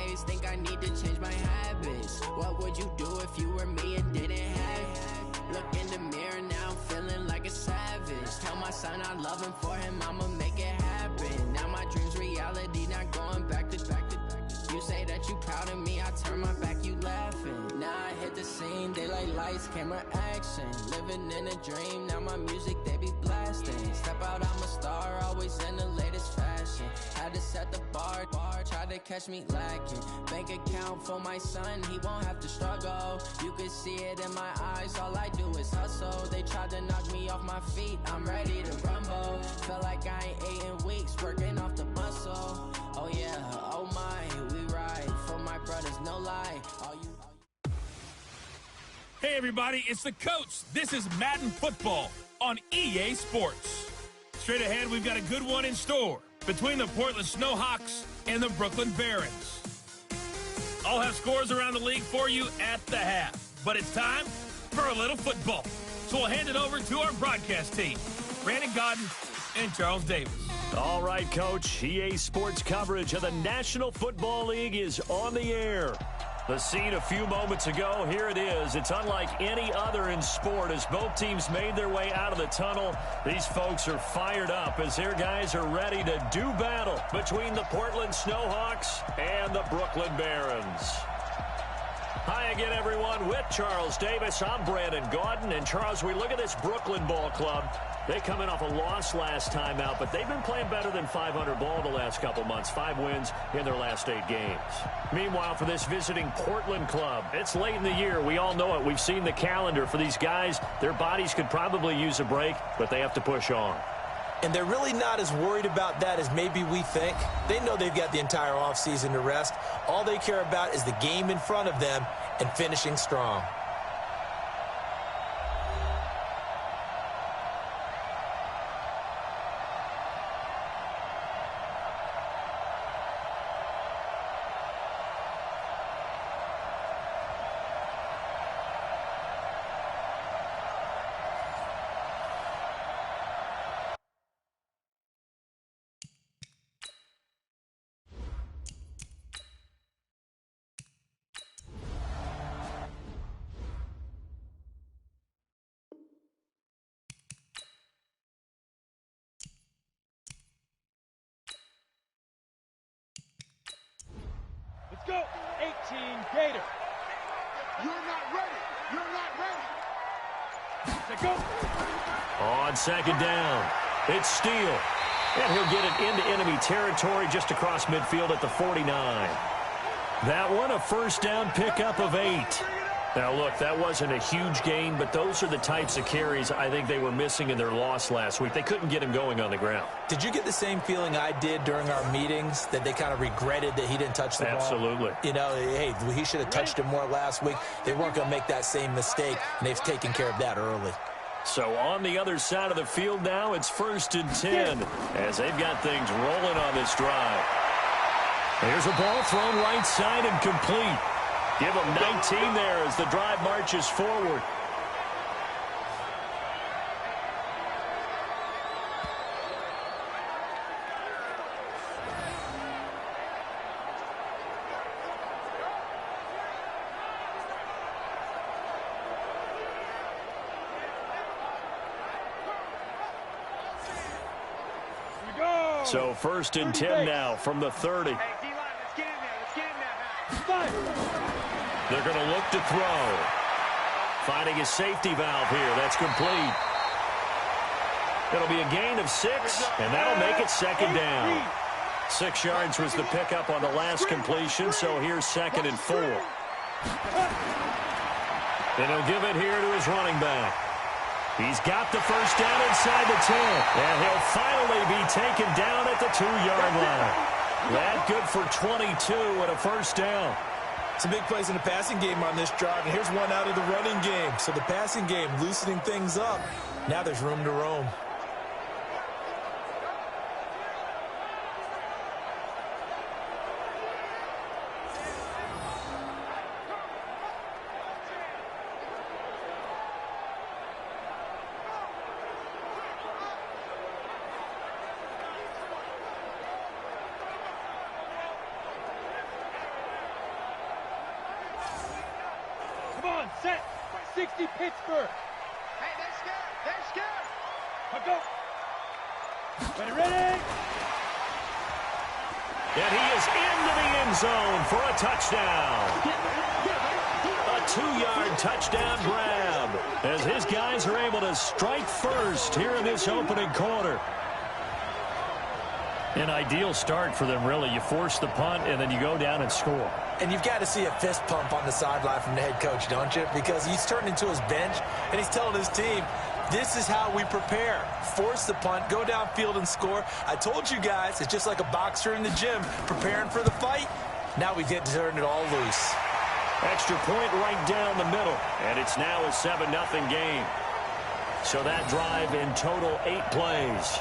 always think I need to change my habits. What would you do if you were me and didn't have it? Look in the mirror now, I'm feeling like a savage. Tell my son I love him, for him I'ma make it happen. Now my dream's reality, not going back to back. You say that you proud of me, I turn my back, you laughing. Now I hit the scene, daylight lights, camera action. Living in a dream, now my music they be blasting. Step out, I'm a star, always in the latest fashion. Had to set the bar, try to catch me lacking. Bank account for my son, he won't have to struggle. You can see it in my eyes, all I do is hustle. They tried to knock me off my feet, I'm ready to rumble. Felt like I ain't ate in weeks, working off the muscle. Oh yeah, oh my, we ride for my brothers, no lie. Hey everybody, it's the coach. This is Madden Football on EA Sports. Straight ahead, we've got a good one in store between the Portland Snowhawks and the Brooklyn Barons. I'll have scores around the league for you at the half, but it's time for a little football. So we'll hand it over to our broadcast team, Brandon Godden and Charles Davis. All right, Coach. EA Sports coverage of the National Football League is on the air. The scene a few moments ago, here it is. It's unlike any other in sport as both teams made their way out of the tunnel. These folks are fired up as their guys are ready to do battle between the Portland Snowhawks and the Brooklyn Barons. Hi again, everyone. With Charles Davis, I'm Brandon Godden. And, Charles, we look at this Brooklyn ball club. They come in off a loss last time out, but they've been playing better than 500 ball the last couple months. 5 wins in their last 8 games. Meanwhile, for this visiting Portland club, it's late in the year. We all know it. We've seen the calendar for these guys. Their bodies could probably use a break, but they have to push on. And they're really not as worried about that as maybe we think. They know they've got the entire offseason to rest. All they care about is the game in front of them and finishing strong. Go, 18 Gator. You're not ready. You're not ready. Go. On second down, it's Steele. And he'll get it into enemy territory just across midfield at the 49. That one, a first down pickup of 8. Now, look, that wasn't a huge gain, but those are the types of carries I think they were missing in their loss last week. They couldn't get him going on the ground. Did you get the same feeling I did during our meetings, that they kind of regretted that he didn't touch the ball? Absolutely. You know, hey, he should have touched it more last week. They weren't going to make that same mistake, and they've taken care of that early. So on the other side of the field now, it's 1st and 10 as they've got things rolling on this drive. Here's a ball thrown right side and complete. Give them 19 there as the drive marches forward. So 1st and 10 now from the 30. They're going to look to throw. Finding a safety valve here. That's complete. It'll be a gain of 6, and that'll make it 2nd down. 6 yards was the pickup on the last completion, so here's 2nd and 4. And he'll give it here to his running back. He's got the first down inside the 10, and he'll finally be taken down at the 2-yard line. That good for 22 and a first down. Some big plays in the passing game on this drive, and here's one out of the running game. So the passing game loosening things up. Now there's room to roam. On, set. 60 Pittsburgh. Hey, they're scared. They're scared. Let's go. Ready. And he is into the end zone for a touchdown. A 2-yard touchdown grab as his guys are able to strike first here in this opening quarter. An ideal start for them, really. You force the punt, and then you go down and score. And you've got to see a fist pump on the sideline from the head coach, don't you? Because he's turned into his bench, and he's telling his team, this is how we prepare. Force the punt, go downfield and score. I told you guys, it's just like a boxer in the gym preparing for the fight. Now we get to turn it all loose. Extra point right down the middle, and it's now a 7-0 game. So that drive in total 8 plays.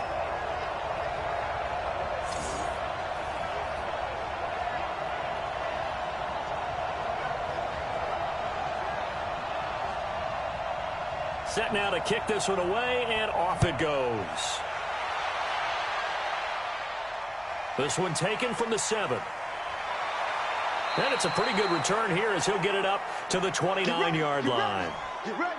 Set now to kick this one away, and off it goes. This one taken from the 7. And it's a pretty good return here as he'll get it up to the 29-yard line. Get ready.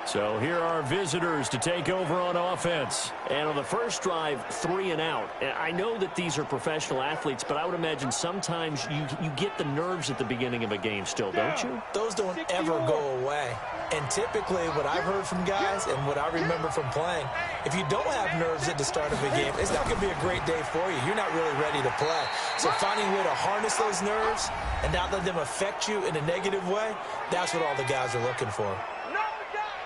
So here are visitors to take over on offense. And on the first drive, 3 and out. I know that these are professional athletes, but I would imagine sometimes you get the nerves at the beginning of a game still, don't you? Those don't ever go away. And typically what I've heard from guys and what I remember from playing, if you don't have nerves at the start of a game, it's not going to be a great day for you. You're not really ready to play. So finding a way to harness those nerves and not let them affect you in a negative way, that's what all the guys are looking for.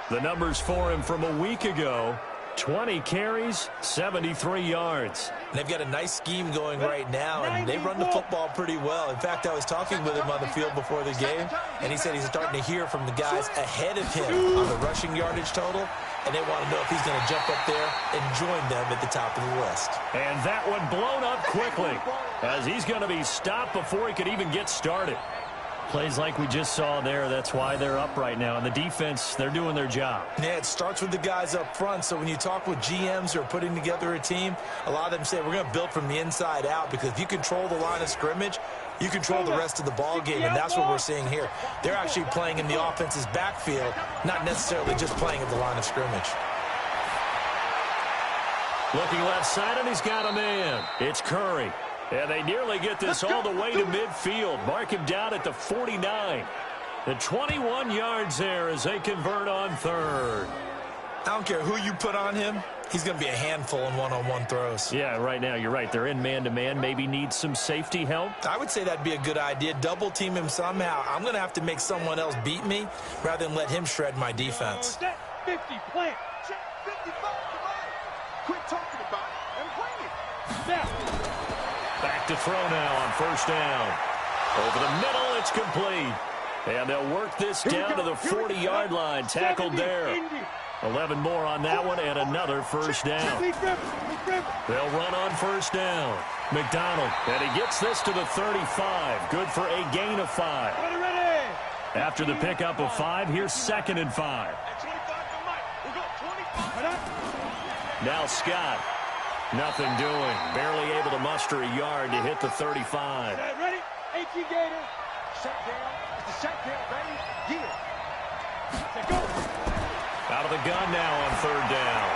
The numbers for him from a week ago, 20 carries, 73 yards. They've got a nice scheme going right now, and they run the football pretty well. In fact, I was talking with him on the field before the game, and he said he's starting to hear from the guys ahead of him on the rushing yardage total, and they want to know if he's going to jump up there and join them at the top of the list. And that one blown up quickly as he's going to be stopped before he could even get started. Plays like we just saw there, that's why they're up right now. And the defense, they're doing their job. Yeah, it starts with the guys up front. So when you talk with GMs who are putting together a team, a lot of them say we're going to build from the inside out, because if you control the line of scrimmage, you control the rest of the ball game, and that's what we're seeing here. They're actually playing in the offense's backfield, not necessarily just playing at the line of scrimmage. Looking left side, and he's got a man. It's Curry. And they nearly get this all the way to midfield. Mark him down at the 49. The 21 yards there as they convert on third. I don't care who you put on him. He's going to be a handful in one-on-one throws. Yeah, right now, you're right. They're in man-to-man. Maybe need some safety help. I would say that'd be a good idea. Double team him somehow. I'm going to have to make someone else beat me rather than let him shred my defense. 50, plant. 55, come on. Quit talking about it and bring it. Snap. Back to throw now on first down. Over the middle, it's complete. And they'll work this down to the 40-yard line. Tackled there. 11 more on that one, and another first down. They'll run on first down. McDonald, and he gets this to the 35. Good for a gain of 5. After the pickup of 5, here's 2nd and 5. Now Scott. Nothing doing. Barely able to muster a yard to hit the 35. Ready? 18 Gator. Shut down. It's a shut down. Ready? Get it. Go. Out of the gun now on third down.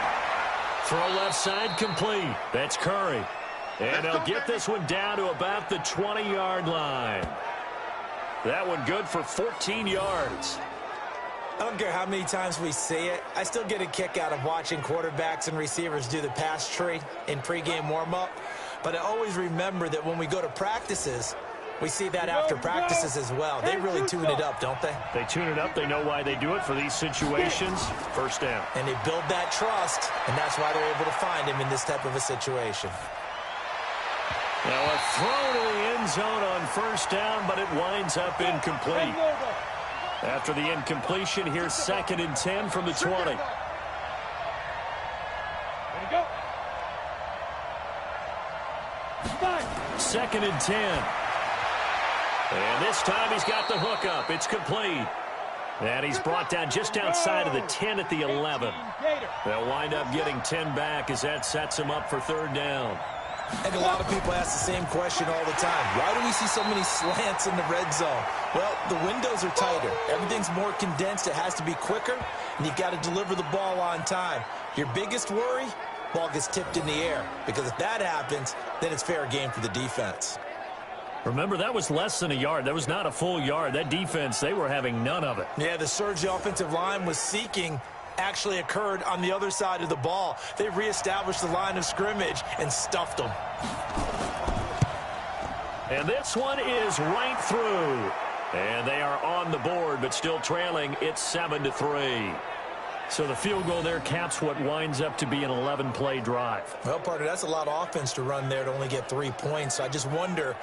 Throw left side complete. That's Curry. And they'll get this one down to about the 20-yard line. That one good for 14 yards. I don't care how many times we see it. I still get a kick out of watching quarterbacks and receivers do the pass tree in pregame warm-up. But I always remember that when we go to practices, we see that after practices as well. They really tune it up, don't they? They tune it up. They know why they do it for these situations. First down. And they build that trust, and that's why they're able to find him in this type of a situation. Now a throw to the end zone on first down, but it winds up incomplete. After the incompletion, here's 2nd and 10 from the 20. Go. 2nd and 10. And this time he's got the hook up. It's complete. And he's brought down just outside of the 10 at the 11. They'll wind up getting 10 back as that sets him up for third down. And a lot of people ask the same question all the time. Why do we see so many slants in the red zone? Well, the windows are tighter. Everything's more condensed. It has to be quicker, and you've got to deliver the ball on time. Your biggest worry? Ball gets tipped in the air, because if that happens, then it's fair game for the defense. Remember, that was less than a yard. That was not a full yard. That defense, they were having none of it. Yeah, the surge the offensive line was seeking actually occurred on the other side of the ball. They reestablished the line of scrimmage and stuffed them. And this one is right through. And they are on the board, but still trailing. It's 7-3. So the field goal there caps what winds up to be an 11-play drive. Well, partner, that's a lot of offense to run there to only get 3 points. So I just wonder,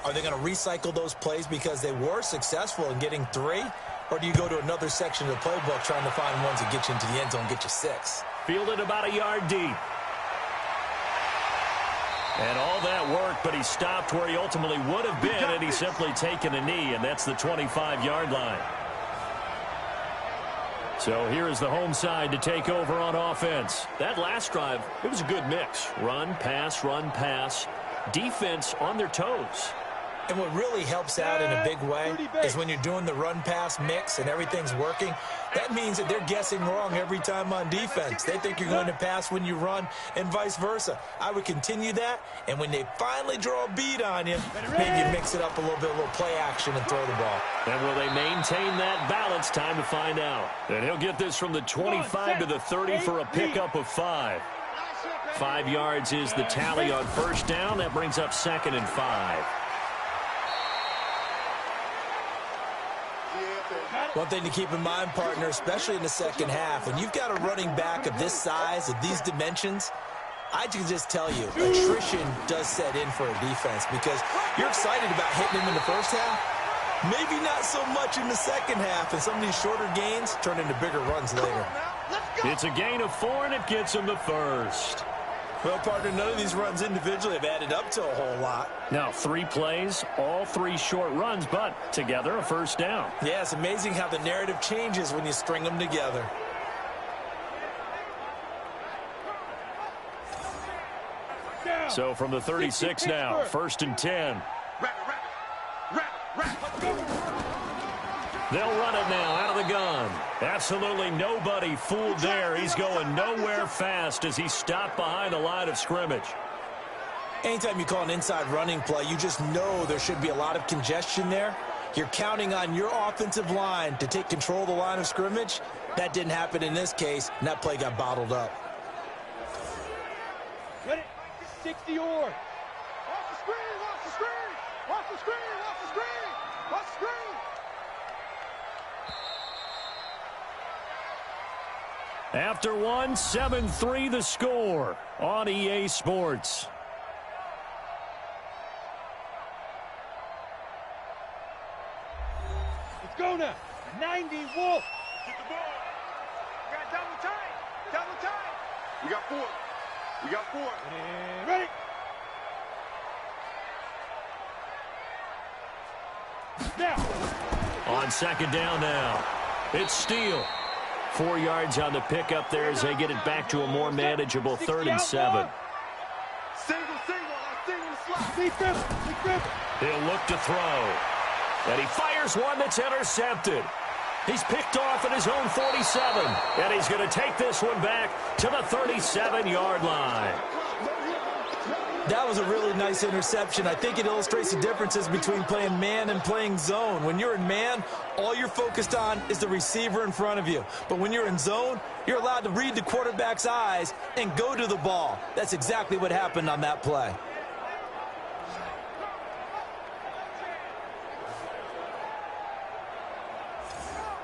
are they going to recycle those plays because they were successful in getting 3? Or do you go to another section of the playbook trying to find ones that get you into the end zone and get you 6? Fielded about a yard deep. And all that work, but he stopped where he ultimately would have been, and he's simply taken a knee, and that's the 25-yard line. So here is the home side to take over on offense. That last drive, it was a good mix. Run, pass, defense on their toes. And what really helps out in a big way is when you're doing the run-pass mix and everything's working, that means that they're guessing wrong every time on defense. They think you're going to pass when you run and vice versa. I would continue that, and when they finally draw a beat on you, maybe you mix it up a little bit, a little play action and throw the ball. And will they maintain that balance? Time to find out. And he'll get this from the 25 to the 30 for a pickup of 5. 5 yards is the tally on first down. That brings up 2nd and 5. One thing to keep in mind, partner, especially in the second half, when you've got a running back of this size, of these dimensions, I can just tell you, attrition does set in for a defense because you're excited about hitting him in the first half, maybe not so much in the second half, and some of these shorter gains turn into bigger runs later. It's a gain of 4, and it gets him the first. Well, partner, none of these runs individually have added up to a whole lot. Now, 3 plays, all 3 short runs, but together a first down. Yeah, it's amazing how the narrative changes when you string them together. So from the 36 now, 1st and 10. They'll run it now out of the gun. Absolutely nobody fooled there. He's going nowhere fast as he stopped behind the line of scrimmage. Anytime you call an inside running play, you just know there should be a lot of congestion there. You're counting on your offensive line to take control of the line of scrimmage. That didn't happen in this case, and that play got bottled up. 60 yard. Off the screen, off the screen, off the screen, off the screen, off the screen. After 1, 7-3 the score on EA Sports. Let's go now. 90 Wolf. Get the ball. We got double time. Double time. We got 4. We got 4. And ready. Now. On 2nd down now, it's Steele. 4 yards on the pickup there as they get it back to a more manageable 3rd and 7. Single, single slot. He'll look to throw. And he fires one that's intercepted. He's picked off at his own 47. And he's going to take this one back to the 37-yard line. That was a really nice interception. I think it illustrates the differences between playing man and playing zone. When you're in man, all you're focused on is the receiver in front of you. But when you're in zone, you're allowed to read the quarterback's eyes and go to the ball. That's exactly what happened on that play.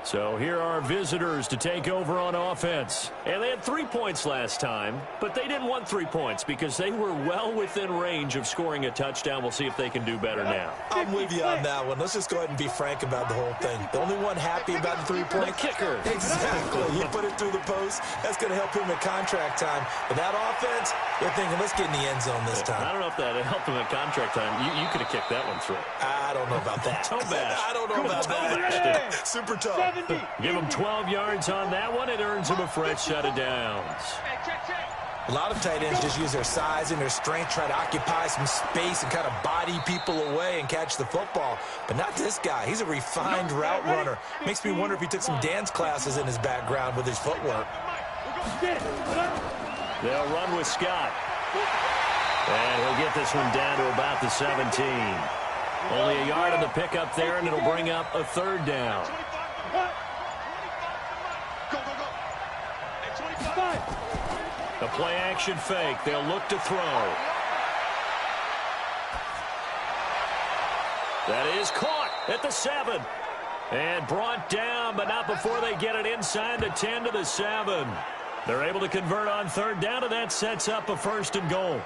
So here are visitors to take over on offense. And they had 3 points last time, but they didn't want 3 points because they were well within range of scoring a touchdown. We'll see if they can do better now. I'm with you on that one. Let's just go ahead and be frank about the whole thing. The only one happy about the 3-point The kicker. Exactly. He put it through the post. That's going to help him at contract time. But that offense, they're thinking, let's get in the end zone this time. I don't know if that helped him at contract time. You could have kicked that one through. I don't know about that. Toe bash. I don't know about that. Super tough. Give him 12 yards on that one. It earns him a fresh set of downs. A lot of tight ends just use their size and their strength, try to occupy some space and kind of body people away and catch the football. But not this guy. He's a refined route runner. Makes me wonder if he took some dance classes in his background with his footwork. They'll run with Scott. And he'll get this one down to about the 17. Only a yard on the pickup there, and it'll bring up a third down. A play-action fake. They'll look to throw. That is caught at the 7. And brought down, but not before they get it inside the 10 to the 7. They're able to convert on third down, and that sets up a 1st and goal.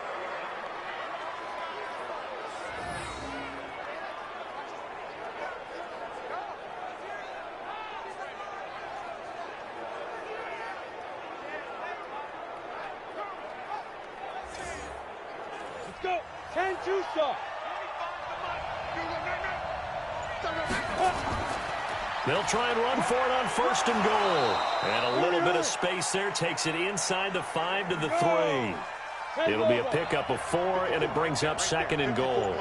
Let's go. 10-2 stop. They'll try and run for it on 1st and goal. And a little bit of space there takes it inside the 5 to the 3. It'll be a pickup of 4, and it brings up 2nd and goal.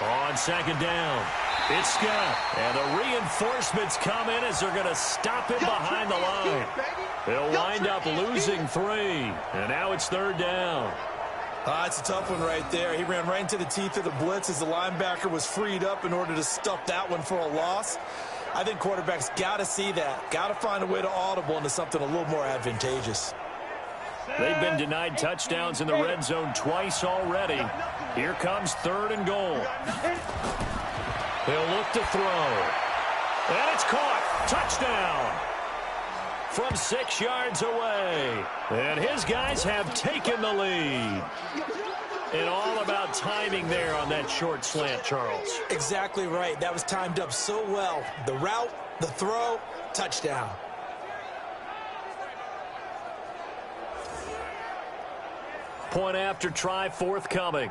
On 2nd down, it's Scott. And the reinforcements come in as they're going to stop him behind the line. They'll wind up losing 3. And now it's 3rd down. It's a tough one right there. He ran right into the teeth of the blitz as the linebacker was freed up in order to stuff that one for a loss. I think quarterbacks got to see that. Got to find a way to audible into something a little more advantageous. They've been denied touchdowns in the red zone twice already. Here comes 3rd and goal. They'll look to throw. And it's caught. Touchdown. From 6 yards away. And his guys have taken the lead. And all about timing there on that short slant, Charles. Exactly right. That was timed up so well. The route, the throw, touchdown. Point after try forthcoming.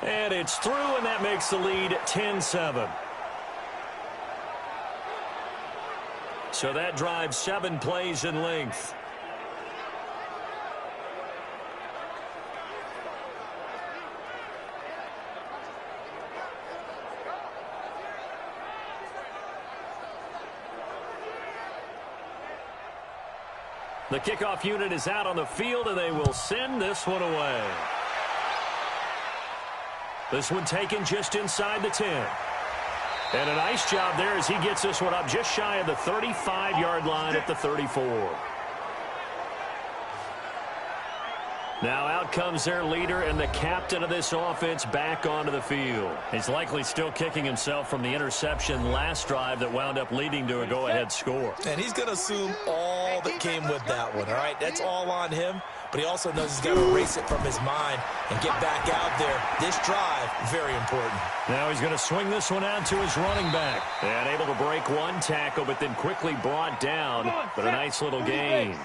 And it's through, and that makes the lead 10-7. So that drives 7 plays in length. The kickoff unit is out on the field, and they will send this one away. This one taken just inside the 10. And a nice job there as he gets this one up just shy of the 35-yard line at the 34. Now out comes their leader and the captain of this offense back onto the field. He's likely still kicking himself from the interception last drive that wound up leading to a go-ahead score. And he's going to assume all that came with that one, all right? That's all on him. But he also knows he's got to erase it from his mind and get back out there. This drive, very important. Now he's going to swing this one out to his running back. And able to break one tackle, but then quickly brought down. But a nice little gain.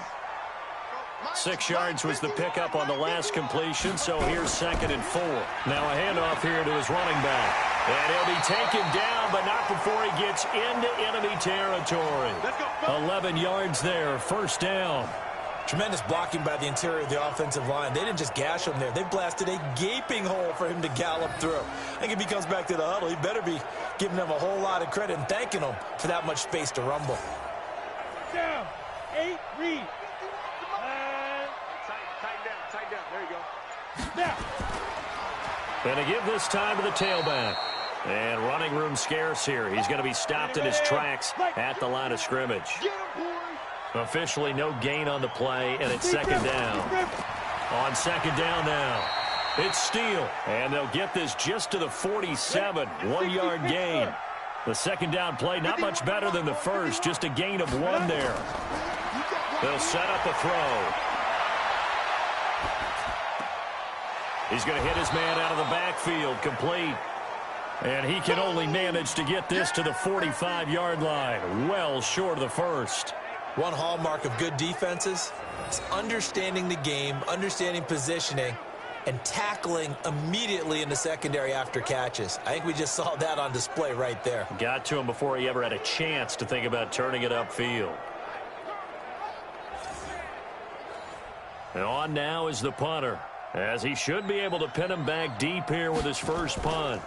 6 yards was the pickup on the last completion, so here's 2nd and 4. Now a handoff here to his running back. And he'll be taken down, but not before he gets into enemy territory. 11 yards there, 1st down. Tremendous blocking by the interior of the offensive line. They didn't just gash him there. They blasted a gaping hole for him to gallop through. I think if he comes back to the huddle, he better be giving them a whole lot of credit and thanking them for that much space to rumble. Down. 8, read. Tight down. There you go. Now. And to give this time to the tailback. And running room scarce here. He's going to be stopped in his tracks at the line of scrimmage. Officially no gain on the play, and it's 2nd down. On 2nd down now, it's Steele. And they'll get this just to the 47, 1-yard gain. The 2nd down play, not much better than the first, just a gain of 1 there. They'll set up a throw. He's going to hit his man out of the backfield, complete. And he can only manage to get this to the 45-yard line, well short of the first. One hallmark of good defenses is understanding the game, understanding positioning, and tackling immediately in the secondary after catches. I think we just saw that on display right there. Got to him before he ever had a chance to think about turning it upfield. And on now is the punter, as he should be able to pin him back deep here with his first punt.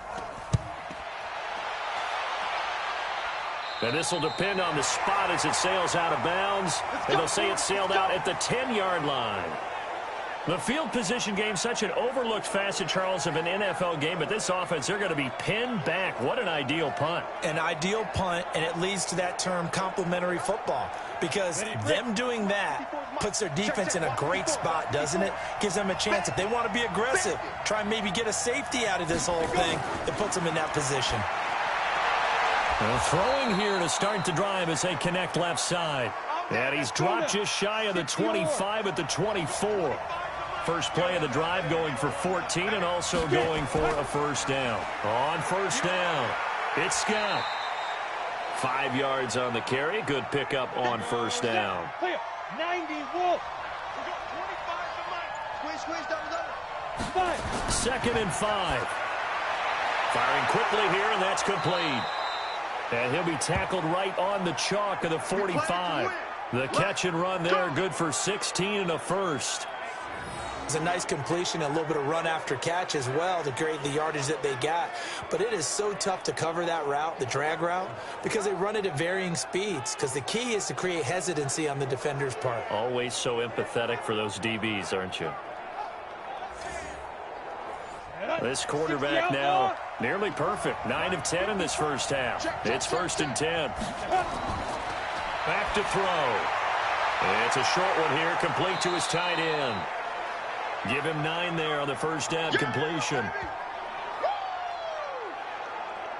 And this will depend on the spot as it sails out of bounds. And they'll say it sailed out at the 10-yard line. The field position game, such an overlooked facet, Charles, of an NFL game. But this offense, they're going to be pinned back. What an ideal punt. An ideal punt, and it leads to that term complementary football. Because them doing that puts their defense in a great spot, doesn't it? Gives them a chance. If they want to be aggressive, try and maybe get a safety out of this whole thing that puts them in that position. Well, throwing here to start the drive as they connect left side. And he's dropped just shy of the 25 at the 24. First play of the drive going for 14 and also going for a first down. On first down, it's Scott. 5 yards on the carry. Good pickup on first down. 90 Wolf. Second and 5. Firing quickly here, and that's complete. And he'll be tackled right on the chalk of the 45. The catch and run there, good for 16 and a first. It's a nice completion, a little bit of run after catch as well to create the yardage that they got. But it is so tough to cover that route, the drag route, because they run it at varying speeds. Because the key is to create hesitancy on the defender's part. Always so empathetic for those DBs, aren't you? This quarterback now nearly perfect. 9 of 10 in this first half. It's 1st and 10. Back to throw. It's a short one here, complete to his tight end. Give him 9 there on the first down completion.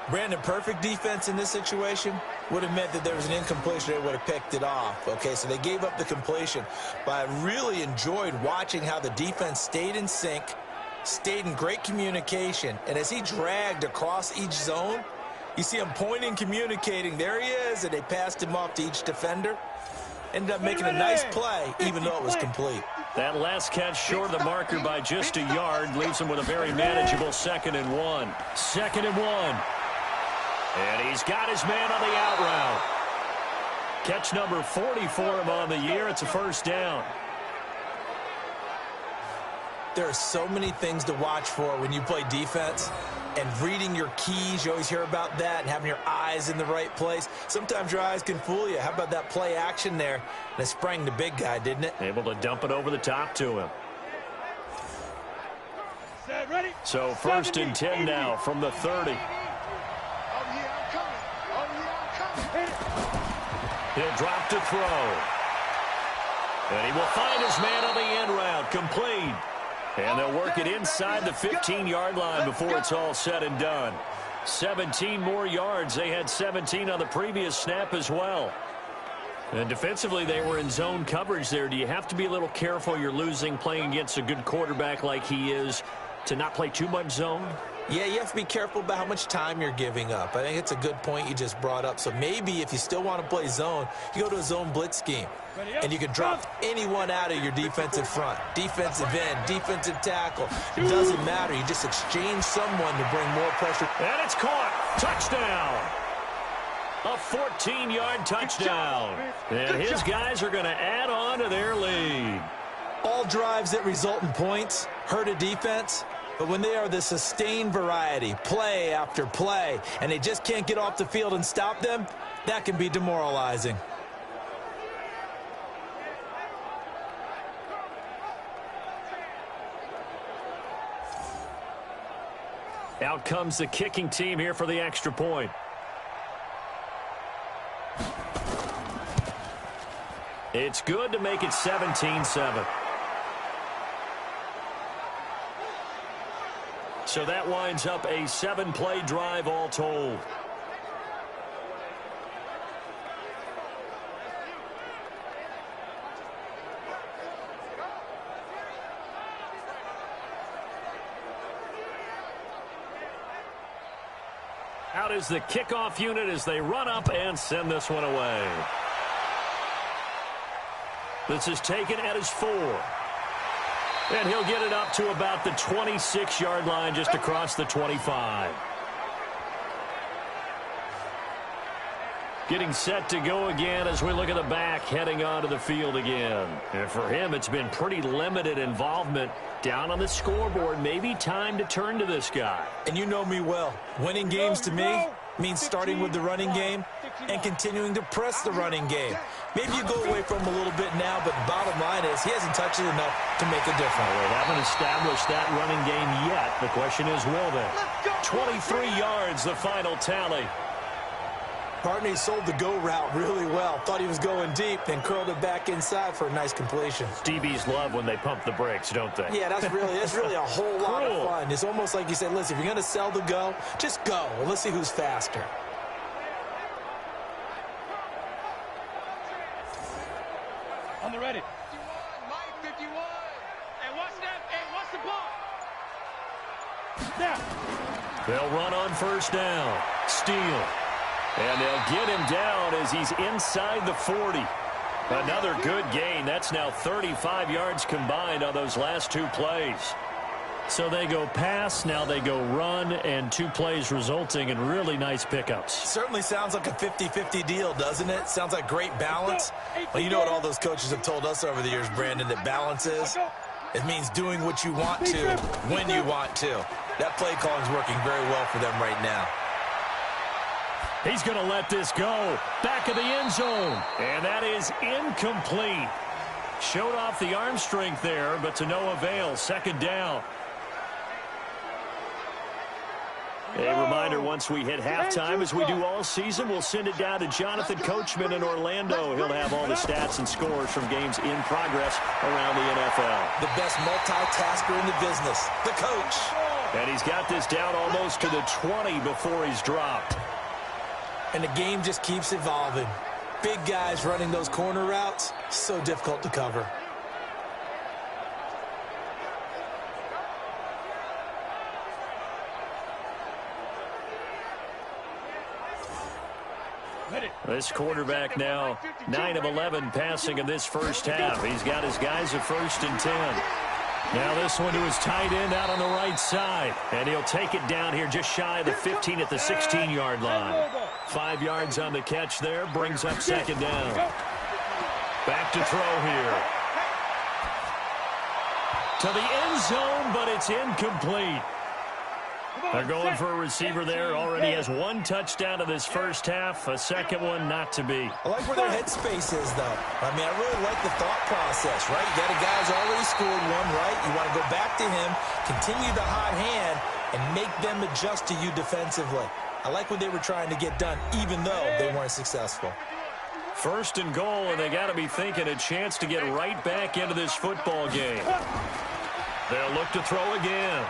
Brandon, perfect defense in this situation would have meant that there was an incompletion. They would have picked it off. Okay, so they gave up the completion. But I really enjoyed watching how the defense stayed in sync, stayed in great communication. And as he dragged across each zone, you see him pointing, communicating. There he is, and they passed him off to each defender. Ended up making a nice play, even though it was complete. That last catch short of the marker by just a yard leaves him with a very manageable 2nd and 1. 2nd and 1. And he's got his man on the out route. Catch number 40 for him on the year. It's a first down. There are so many things to watch for when you play defense. And reading your keys, you always hear about that, and having your eyes in the right place. Sometimes your eyes can fool you. How about that play action there? And it sprang the big guy, didn't it? Able to dump it over the top to him. So 1st and 10 now from the 30. He'll drop to throw. And he will find his man on the end route, complete. And they'll work it inside the 15-yard line before it's all said and done. 17 more yards. They had 17 on the previous snap as well. And defensively, they were in zone coverage there. Do you have to be a little careful you're losing playing against a good quarterback like he is to not play too much zone? Yeah, you have to be careful about how much time you're giving up. I think it's a good point you just brought up. So maybe if you still want to play zone, you go to a zone blitz scheme. And you can drop anyone out of your defensive front. Defensive end, defensive tackle. It doesn't matter. You just exchange someone to bring more pressure. And it's caught. Touchdown. A 14-yard touchdown. And his guys are going to add on to their lead. All drives that result in points hurt a defense. But when they are the sustained variety, play after play, and they just can't get off the field and stop them, that can be demoralizing. Out comes the kicking team here for the extra point. It's good to make it 17-7. So that winds up a 7-play drive all told. Out is the kickoff unit as they run up and send this one away. This is taken at his 4. And he'll get it up to about the 26-yard line, just across the 25. Getting set to go again as we look at the back heading onto the field again. And for him, it's been pretty limited involvement down on the scoreboard. Maybe time to turn to this guy. And you know me well. Winning games to me means starting with the running game and continuing to press the running game. Maybe you go away from him a little bit now, but the bottom line is he hasn't touched it enough to make a difference. Well, they haven't established that running game yet. The question is, will they? 23 yards, the final tally. Partney sold the go route really well. Thought he was going deep, then curled it back inside for a nice completion. DBs love when they pump the brakes, don't they? Yeah, that's really a whole lot of fun. It's almost like you said, listen, if you're going to sell the go, just go. And let's see who's faster. On the ready. 51, Mike 51. And watch that, and watch the ball. Now. They'll run on first down. Steele. And they'll get him down as he's inside the 40. Another good gain. That's now 35 yards combined on those last two plays. So they go pass, now they go run, and 2 plays resulting in really nice pickups. Certainly sounds like a 50-50 deal, doesn't it? Sounds like great balance. Well, you know what all those coaches have told us over the years, Brandon, that balance is? It means doing what you want to when you want to. That play calling is working very well for them right now. He's going to let this go. Back of the end zone. And that is incomplete. Showed off the arm strength there, but to no avail. Second down. A reminder, once we hit halftime, as we do all season, we'll send it down to Jonathan Coachman in Orlando. He'll have all the stats and scores from games in progress around the NFL. The best multitasker in the business, the coach. And he's got this down almost to the 20 before he's dropped. And the game just keeps evolving. Big guys running those corner routes, so difficult to cover. This quarterback now 9 of 11 passing in this first half. He's got his guys at 1st and 10. Now this one to his tight end out on the right side. And he'll take it down here just shy of the 15 at the 16-yard line. 5 yards on the catch there. Brings up second down. Back to throw here. To the end zone, but it's incomplete. They're going for a receiver there. Already has 1 touchdown in this first half. A second one not to be. I like where their headspace is, though. I mean, I really like the thought process, right? You got a guy who's already scored one, right? You want to go back to him, continue the hot hand, and make them adjust to you defensively. I like what they were trying to get done, even though they weren't successful. 1st and goal, and they got to be thinking a chance to get right back into this football game. They'll look to throw again.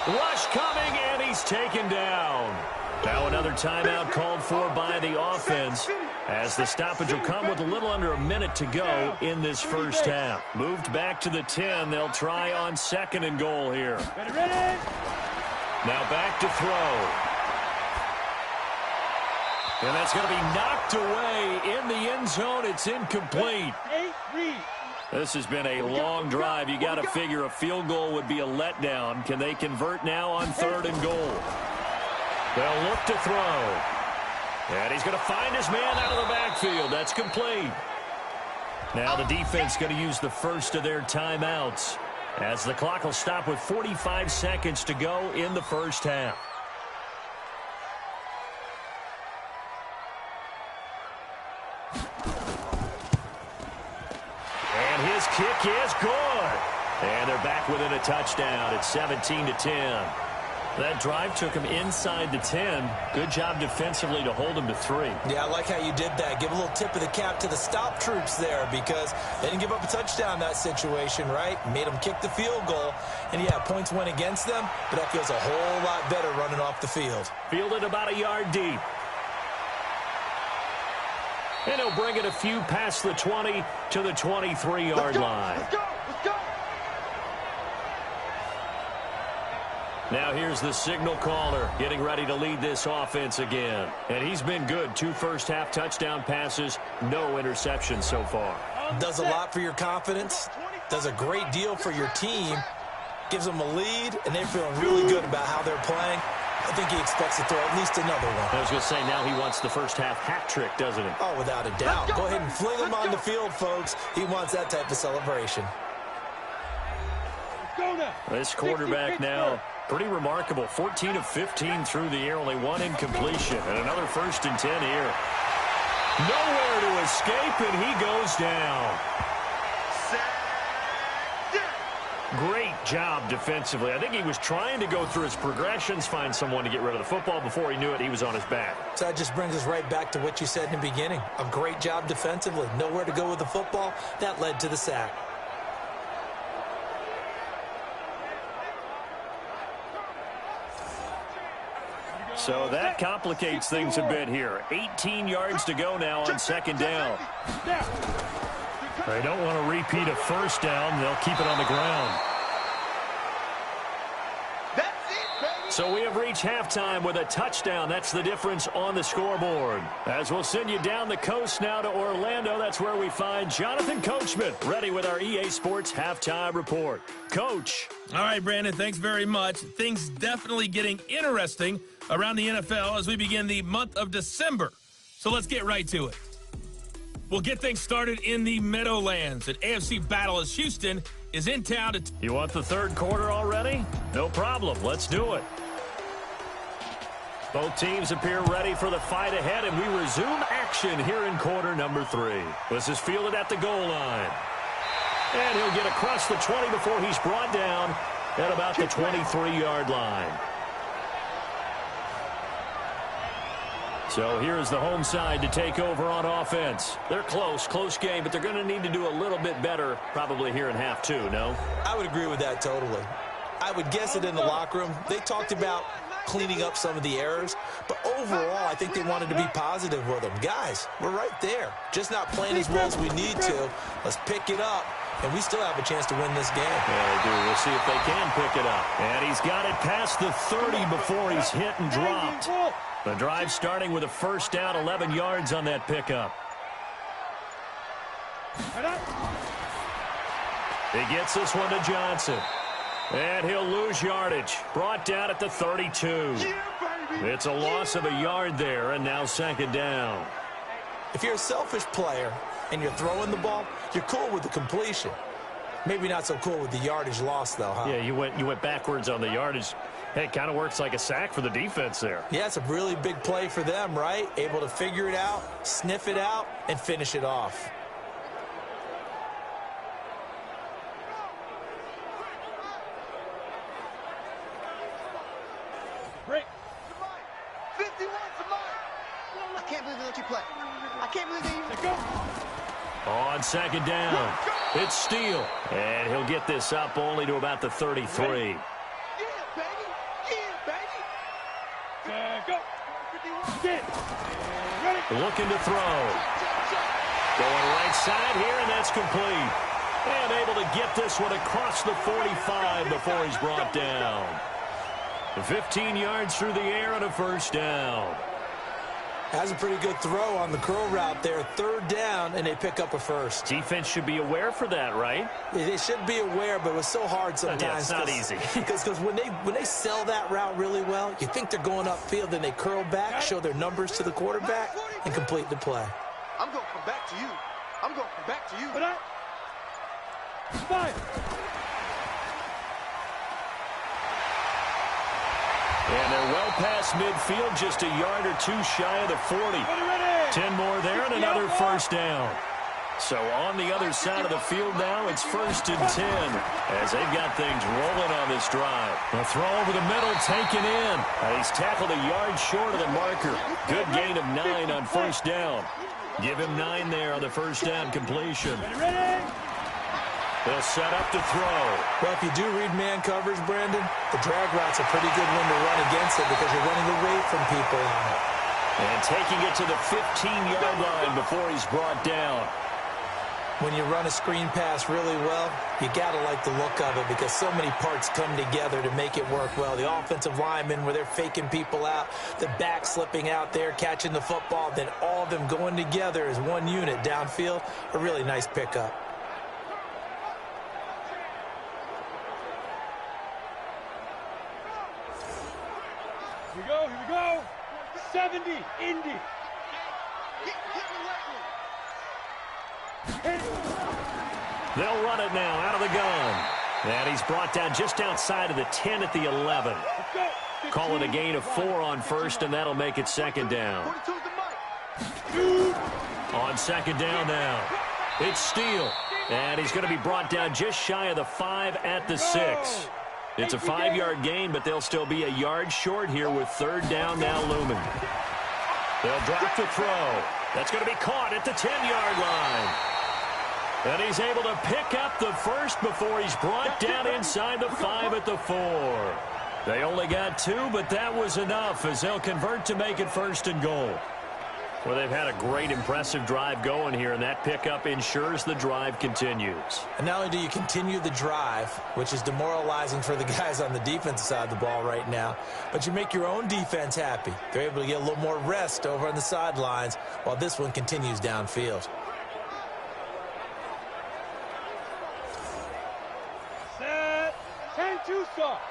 Rush coming, and he's taken down. Now another timeout called for by the offense, as the stoppage will come with a little under a minute to go in this first half. Moved back to the 10. They'll try on 2nd and goal here. Now back to throw. And that's going to be knocked away in the end zone. It's incomplete. This has been a long drive. You got to figure a field goal would be a letdown. Can they convert now on 3rd and goal? They'll look to throw. And he's going to find his man out of the backfield. That's complete. Now the defense going to use the first of their timeouts, as the clock will stop with 45 seconds to go in the first half. His kick is good. And they're back within a touchdown. It's 17-10. That drive took him inside the 10. Good job defensively to hold him to 3. Yeah, I like how you did that. Give a little tip of the cap to the stop troops there, because they didn't give up a touchdown in that situation, right? Made them kick the field goal. And, yeah, points went against them, but that feels a whole lot better running off the field. Fielded about a yard deep. And he'll bring it a few past the 20 to the 23-yard line. Let's go, let's go. Now here's the signal caller getting ready to lead this offense again. And he's been good. 2 first-half touchdown passes, no interceptions so far. Does a lot for your confidence, does a great deal for your team, gives them a lead, and they're feeling really good about how they're playing. I think he expects to throw at least another one. I was going to say, now he wants the first half hat trick, doesn't he? Oh, without a doubt. Go ahead and fling him on the field, folks. He wants that type of celebration. This quarterback now, pretty remarkable. 14 of 15 through the air, only one incompletion. And another 1st and 10 here. Nowhere to escape, and he goes down. Great job defensively. I think he was trying to go through his progressions, find someone to get rid of the football. Before he knew it, he was on his back. So that just brings us right back to what you said in the beginning. A great job defensively. Nowhere to go with the football. That led to the sack. So that complicates things a bit here. 18 yards to go now on 2nd down. They don't want to repeat a 1st down. They'll keep it on the ground. So we have reached halftime with a touchdown. That's the difference on the scoreboard. As we'll send you down the coast now to Orlando, that's where we find Jonathan Coachman, ready with our EA Sports Halftime Report. Coach. All right, Brandon, thanks very much. Things definitely getting interesting around the NFL as we begin the month of December. So let's get right to it. We'll get things started in the Meadowlands. An AFC battle as Houston is in town. You want the 3rd quarter already? No problem. Let's do it. Both teams appear ready for the fight ahead, and we resume action here in quarter number 3. This is fielded at the goal line. And he'll get across the 20 before he's brought down at about the 23-yard line. So here's the home side to take over on offense. They're close game, but they're going to need to do a little bit better probably here in half 2, no? I would agree with that totally. I would guess it in the locker room. They talked about cleaning up some of the errors, but overall, I think they wanted to be positive with them. Guys, we're right there. Just not playing as well as we need to. Let's pick it up, and we still have a chance to win this game. Yeah, they do. We'll see if they can pick it up. And he's got it past the 30 before he's hit and dropped. The drive starting with a 1st down, 11 yards on that pickup. He gets this one to Johnson. And he'll lose yardage. Brought down at the 32. It's a loss of a yard there, and now 2nd down. If you're a selfish player and you're throwing the ball, you're cool with the completion. Maybe not so cool with the yardage loss, though, huh? Yeah, you went backwards on the yardage. Hey, it kind of works like a sack for the defense there. Yeah, it's a really big play for them, right? Able to figure it out, sniff it out, and finish it off. Break. 51, Sabah. I can't believe they let you play. I can't believe they even... On 2nd down, it's Steele. And he'll get this up only to about the 33. Looking to throw. Going right side here, and that's complete. And able to get this one across the 45 before he's brought down. 15 yards through the air and a 1st down. Has a pretty good throw on the curl route there. 3rd down, and they pick up a 1st. Defense should be aware for that, right? They should be aware, but it was so hard sometimes. Yeah, it's not easy. Because when they sell that route really well, you think they're going upfield, then they curl back, show their numbers to the quarterback, and complete the play. I'm going to come back to you. I'm going to come back to you. And they're well past midfield, just a yard or 2 shy of the 40. 10 more there and another 1st down. So on the other side of the field now, it's 1st and 10 as they've got things rolling on this drive. A throw over the middle, taken in. He's tackled a yard short of the marker. Good gain of 9 on 1st down. Give him 9 there on the 1st down completion. They'll set up to throw. Well, if you do read man coverage, Brandon, the drag route's a pretty good one to run against it because you're running away from people on it. And taking it to the 15-yard line before he's brought down. When you run a screen pass really well, you got to like the look of it because so many parts come together to make it work well. The offensive linemen, where they're faking people out, the back slipping out there, catching the football, then all of them going together as one unit downfield. A really nice pickup. Here we go. 70, Indy. They'll run it now out of the gun. And he's brought down just outside of the 10 at the 11. Call it a gain of 4 on first, and that'll make it second down. On second down now, it's Steele. And he's going to be brought down just shy of the 5 at the 6. It's a 5-yard gain, but they'll still be a yard short here with third down now looming. They'll drop to throw. That's going to be caught at the 10-yard line. And he's able to pick up the first before he's brought down inside the 5 at the 4. They only got 2, but that was enough as they'll convert to make it first and goal. Well, they've had a great, impressive drive going here, and that pickup ensures the drive continues. And not only do you continue the drive, which is demoralizing for the guys on the defensive side of the ball right now, but you make your own defense happy. They're able to get a little more rest over on the sidelines while this one continues downfield. Set. 10-2 soft.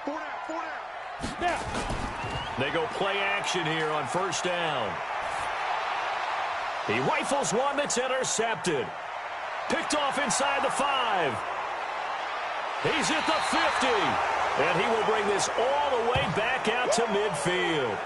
Four down. Snap. They go play action here on first down. He rifles one that's intercepted. Picked off inside the 5. He's at the 50. And he will bring this all the way back out to midfield.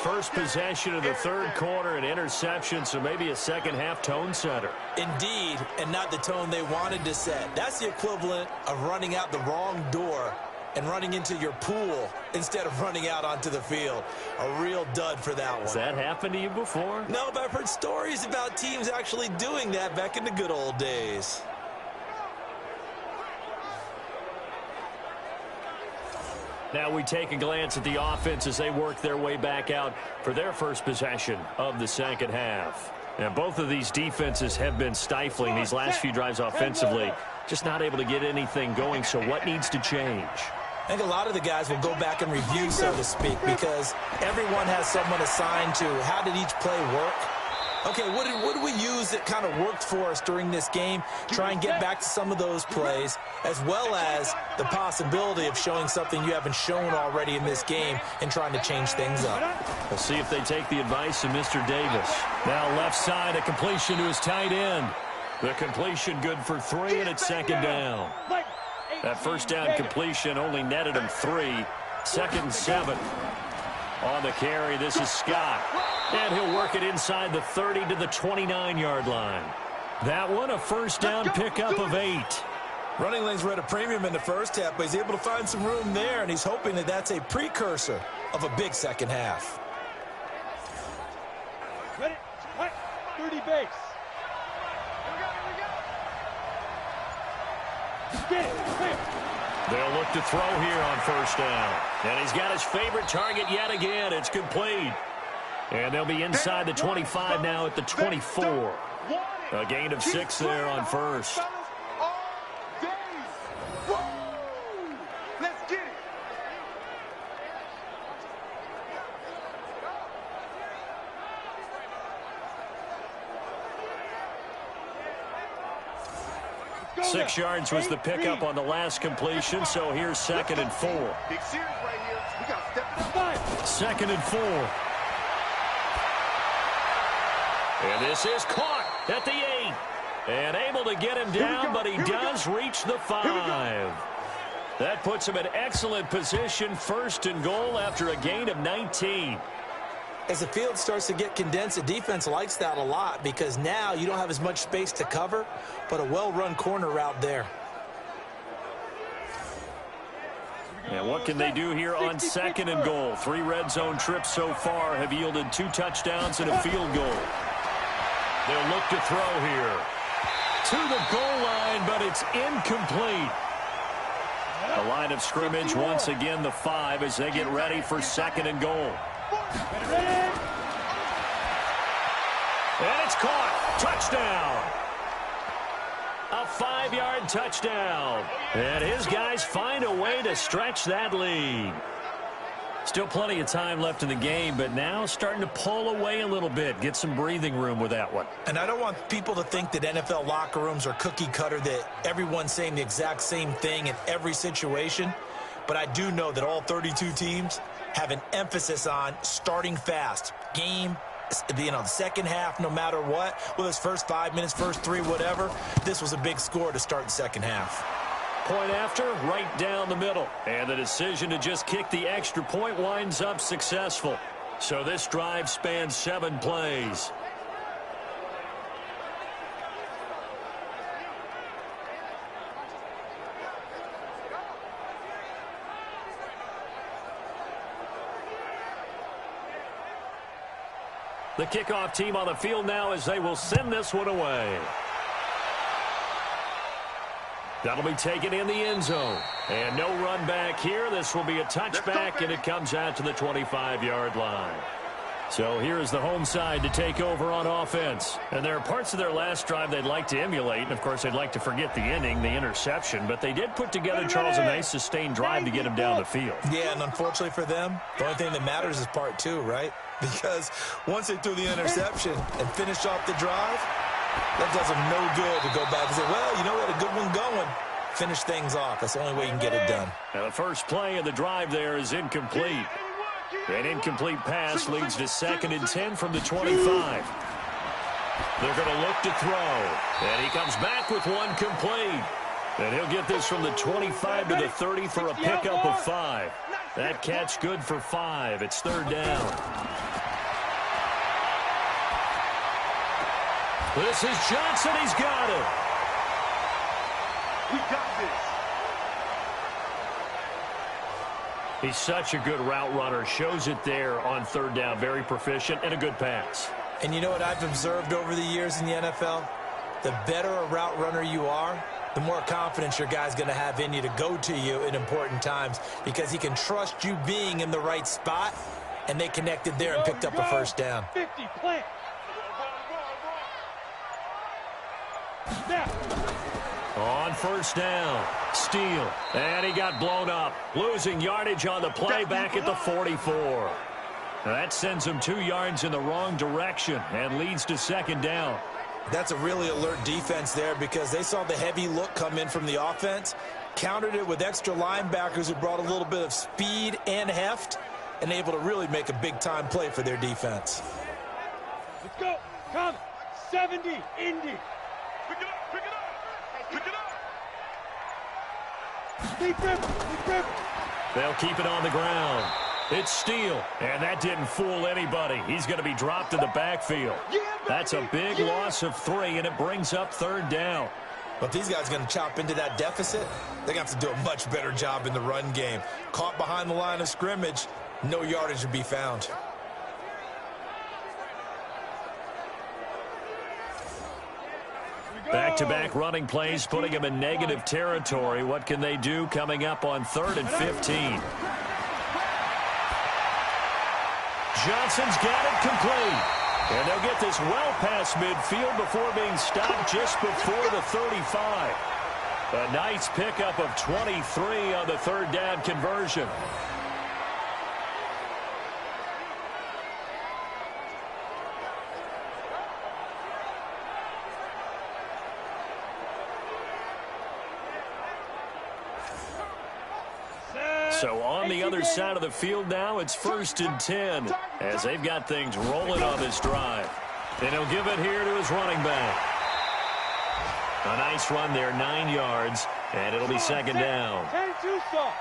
First possession of the third quarter, an interception, so maybe a second-half tone setter. Indeed, and not the tone they wanted to set. That's the equivalent of running out the wrong door and running into your pool instead of running out onto the field. A real dud for that one. Has that happened to you before? No, but I've heard stories about teams actually doing that back in the good old days. Now we take a glance at the offense as they work their way back out for their first possession of the second half. And both of these defenses have been stifling these last few drives offensively. Just not able to get anything going, so what needs to change? I think a lot of the guys will go back and review, so to speak, because everyone has someone assigned to how did each play work. Okay, what did we use that kind of worked for us during this game? Try and get back to some of those plays, as well as the possibility of showing something you haven't shown already in this game and trying to change things up. We'll see if they take the advice of Mr. Davis. Now left side, a completion to his tight end. The completion good for 3, and it's second down. That first down completion only netted him 3. Second and 7. On the carry, this is Scott. And he'll work it inside the 30 to the 29-yard line. That one, a first down pickup of 8. Running lanes were at a premium in the first half, but he's able to find some room there, and he's hoping that that's a precursor of a big second half. Ready? 30 base. They'll look to throw here on first down. And he's got his favorite target yet again. It's complete. And they'll be inside the 25 now at the 24. A gain of 6 there on first. Let's get it. 6 yards was the pickup on the last completion, so here's second and 4. Big series right here. We got to step it up. Second and 4. And this is caught at the 8. And able to get him down, but he does reach the 5. That puts him in excellent position, first and goal after a gain of 19. As the field starts to get condensed, the defense likes that a lot because now you don't have as much space to cover, but a well-run corner route there. And what can they do here on second and goal? 3 red zone trips so far have yielded 2 touchdowns and a field goal. They'll look to throw here. To the goal line, but it's incomplete. The line of scrimmage, once again, the 5 as they get ready for second and goal. And it's caught. Touchdown. A 5-yard touchdown. And his guys find a way to stretch that lead. Still plenty of time left in the game, but now starting to pull away a little bit. Get some breathing room with that one. And I don't want people to think that NFL locker rooms are cookie cutter, that everyone's saying the exact same thing in every situation. But I do know that all 32 teams have an emphasis on starting fast. Game, the second half, no matter what, whether it's first 5 minutes, first 3, whatever, this was a big score to start the second half. Point after, right down the middle. And the decision to just kick the extra point winds up successful. So this drive spans 7 plays. The kickoff team on the field now as they will send this one away. That'll be taken in the end zone. And no run back here. This will be a touchback, and it comes out to the 25-yard line. So here's the home side to take over on offense. And there are parts of their last drive they'd like to emulate. And, of course, they'd like to forget the inning, the interception. But they did put together, Charles, a nice sustained drive to get him down the field. Yeah, and unfortunately for them, the only thing that matters is part 2, right? Because once they threw the interception and finished off the drive, that does them no good to go back and say, well, you know what, a good one going. Finish things off. That's the only way you can get it done. Now the first play of the drive there is incomplete. An incomplete pass leads to 2nd and 10 from the 25. They're going to look to throw. And he comes back with one complete. And he'll get this from the 25 to the 30 for a pickup of 5. That catch good for 5. It's 3rd down. This is Johnson. He's got it. We got this. He's such a good route runner. Shows it there on 3rd down. Very proficient and a good pass. And you know what I've observed over the years in the NFL? The better a route runner you are, the more confidence your guy's going to have in you to go to you in important times, because he can trust you being in the right spot, and they connected there and picked up a 1st down. 50, plant. Snap. On 1st down, Steele, and he got blown up. Losing yardage on the play back at the 44. That sends him 2 yards in the wrong direction and leads to 2nd down. That's a really alert defense there, because they saw the heavy look come in from the offense, countered it with extra linebackers who brought a little bit of speed and heft, and able to really make a big-time play for their defense. Let's go. Come. 70. Indy. Pick it up. Pick it up. Pick it up. Deep river. Deep river. They'll keep it on the ground. It's Steele, and that didn't fool anybody. He's going to be dropped in the backfield. That's a big loss of 3, and it brings up 3rd down. But these guys are going to chop into that deficit. They're going to have to do a much better job in the run game. Caught behind the line of scrimmage, no yardage to be found. Back-to-back running plays, putting them in negative territory. What can they do coming up on 3rd and 15? Johnson's got it complete. And they'll get this well past midfield before being stopped just before the 35. A nice pickup of 23 on the 3rd down conversion. So on the other side of the field now, it's 1st and 10 as they've got things rolling on this drive. And he'll give it here to his running back. A nice run there, 9 yards, and it'll be 2nd down. 10-2 soft.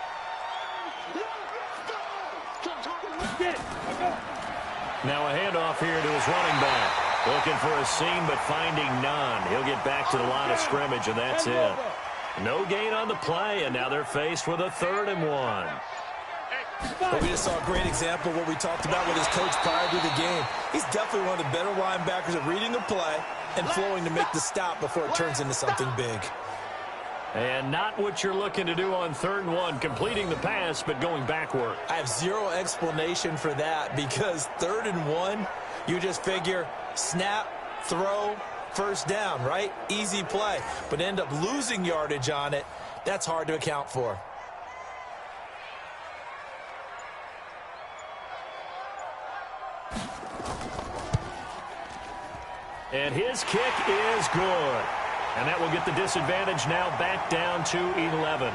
Now a handoff here to his running back. Looking for a seam, but finding none. He'll get back to the line of scrimmage, and that's it. No gain on the play, and now they're faced with a 3rd and 1. But we just saw a great example of what we talked about with his coach prior to the game. He's definitely one of the better linebackers at reading the play and flowing to make the stop before it turns into something big. And not what you're looking to do on 3rd and 1, completing the pass, but going backward. I have zero explanation for that, because 3rd and 1, you just figure snap, throw, first down, right? Easy play. But end up losing yardage on it. That's hard to account for. And his kick is good. And that will get the disadvantage now back down to 11.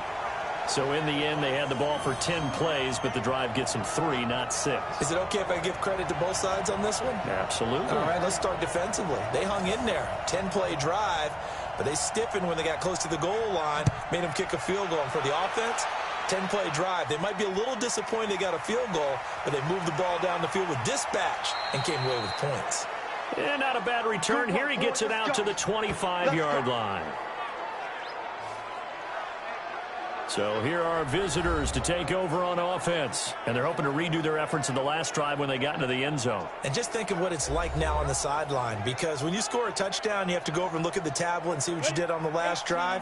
So in the end, they had the ball for 10 plays, but the drive gets them 3, not 6. Is it okay if I give credit to both sides on this one? Absolutely. All right, let's start defensively. They hung in there. 10-play drive, but they stiffened when they got close to the goal line, made them kick a field goal. And for the offense, 10-play drive. They might be a little disappointed they got a field goal, but they moved the ball down the field with dispatch and came away with points. And not a bad return. Here he gets it out to the 25-yard line. So here are visitors to take over on offense. And they're hoping to redo their efforts in the last drive when they got into the end zone. And just think of what it's like now on the sideline, because when you score a touchdown, you have to go over and look at the tablet and see what you did on the last drive.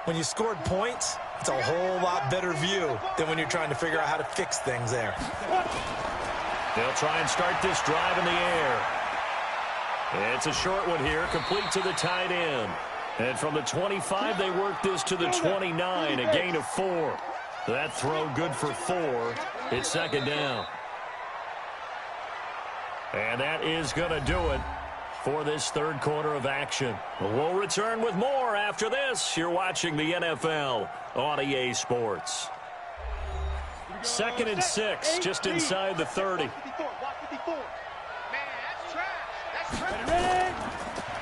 When you scored points, it's a whole lot better view than when you're trying to figure out how to fix things there. They'll try and start this drive in the air. It's a short one here, complete to the tight end. And from the 25, they work this to the 29, a gain of 4. That throw good for 4. It's second down. And that is going to do it for this third quarter of action. We'll return with more after this. You're watching the NFL on EA Sports. 2nd and 6, just inside the 30.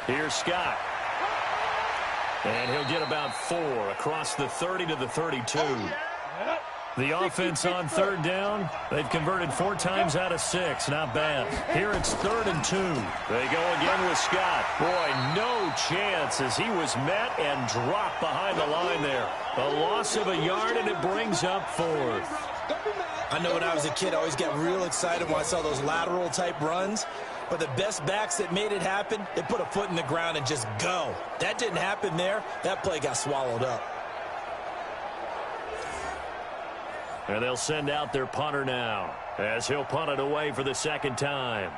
Here's Scott. And he'll get about 4 across the 30 to the 32. The offense on third down, they've converted 4 times out of 6. Not bad. Here it's 3rd and 2. They go again with Scott. Boy, no chance as he was met and dropped behind the line there. A loss of a yard, and it brings up 4th. I know when I was a kid, I always got real excited when I saw those lateral-type runs. But the best backs that made it happen, they put a foot in the ground and just go. That didn't happen there. That play got swallowed up. And they'll send out their punter now as he'll punt it away for the second time.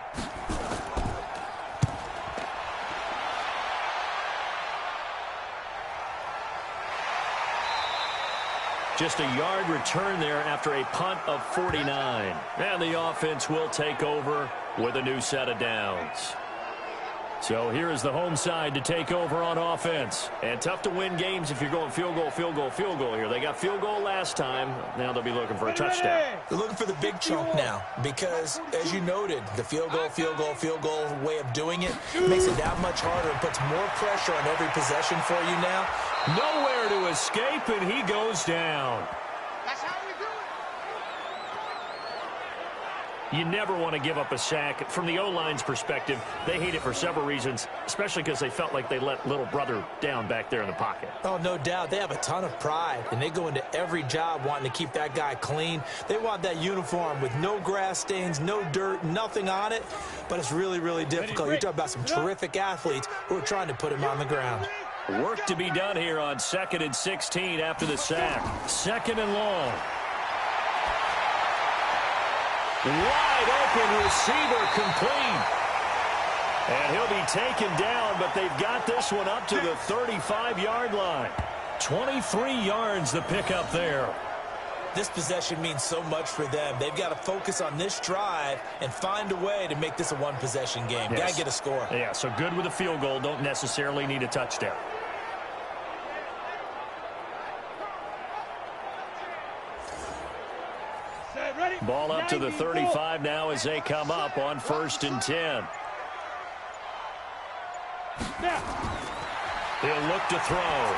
Just a yard return there after a punt of 49. And the offense will take over with a new set of downs. So here is the home side to take over on offense. And tough to win games if you're going field goal, field goal, field goal here. They got field goal last time. Now they'll be looking for a touchdown. They're looking for the big chunk now because, as you noted, the field goal, field goal, field goal way of doing it makes it that much harder and puts more pressure on every possession for you now. Nowhere to escape, and he goes down. That's how we do it. You never want to give up a sack. From the O-line's perspective, they hate it for several reasons, especially because they felt like they let little brother down back there in the pocket. Oh, no doubt. They have a ton of pride, and they go into every job wanting to keep that guy clean. They want that uniform with no grass stains, no dirt, nothing on it, but it's really, really difficult. You're talking about some terrific athletes who are trying to put him on the ground. Work to be done here on 2nd and 16 after the sack. 2nd and long. Wide open receiver complete. And he'll be taken down, but they've got this one up to the 35-yard line. 23 yards the pickup there. This possession means so much for them. They've got to focus on this drive and find a way to make this a one-possession game. Yes. Got to get a score. Yeah, so good with a field goal. Don't necessarily need a touchdown. Ball up to the 35 now as they come up on 1st and 10. He'll look to throw.